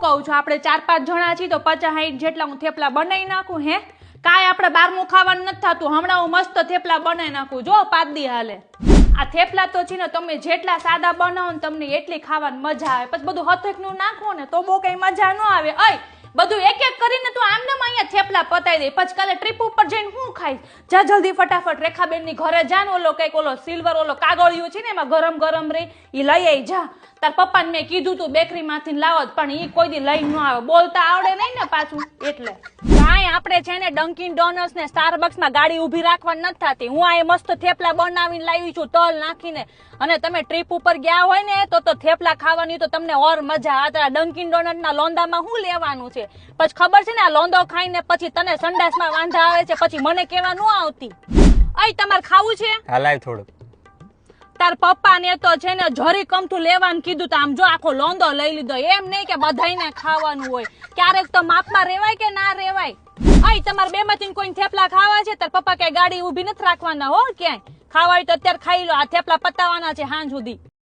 કહું છું, આપણે 4-5 જણા છીએ તો 50-60 જેટલા હું થેપલા બનાવી નાખું. હે કાંઈ આપણે બહારનું ખાવાનું નથી થતું. હમણાં હું મસ્ત થેપલા બનાવી નાખું. જો પાદી હાલે. આ થેપલા તો છે ને તમે જેટલા સાદા બનાવો ને તમને એટલી ખાવાની મજા આવે. પછી બધું હથેકનું નાખો ને તો બહુ કઈ મજા ન આવે. બધું એક એક કરીને તું આમને અહીંયા થેપલા પતાવી દે. પછી કાલે ટ્રીપ ઉપર જઈને હું ખાઈશ? જા જલ્દી ફટાફટ રેખાબેન ની ઘરે જા ને ઓલો કઈક ઓલો સિલ્વર ઓલો કાગળિયું છે ને એમાં ગરમ ગરમ રે ઈ લઈ આવી જા. તાર પપ્પાને મેં કીધું તું બેકરી માંથી લાવો પણ ઈ કોઈ દી લઈ ન આવે. બોલતા આવડે નહીં ને પાછું એટલે કાંઈ આપણે છે ને ડંકિન ડોનટ્સ ને સ્ટારબક્સ માં ગાડી ઉભી રાખવાની નથી થતી. હું આ મસ્ત થેપલા બનાવીને લાવી છું તલ નાખીને. અને તમે ટ્રીપ ઉપર ગયા હોય ને તો થેપલા ખાવાની તો તમને ઓર મજા આવે. ડંકિન ડોનટ ના લોંદામાં શું લેવાનું છે? પછી ખબર છે ને આ લોંદો ખાઈને પછી તને સંડાસમાં વાંધા આવે છે પછી મને કેવા ન આવતી. તમારે ખાવું છે? હલાય થોડું. તાર પપ્પા ને તો છે ને જરી કમતું લેવાનું કીધું તો આમ જો આખો લોંદો લઈ લીધો. એમ નહીં કે બધાઈને ખાવાનું હોય. ક્યારેક તો માપમાં રેવાય કે ના રેવાય. તમારે બે માંથી કોઈ થેપલા ખાવા છે તાર પપ્પા કઈ ગાડી ઉભી નથી રાખવાના હો ક્યાંય. ખાવા હોય તો અત્યારે ખાઈ લો. આ થેપલા પતાવવાના છે હાંજ સુધી.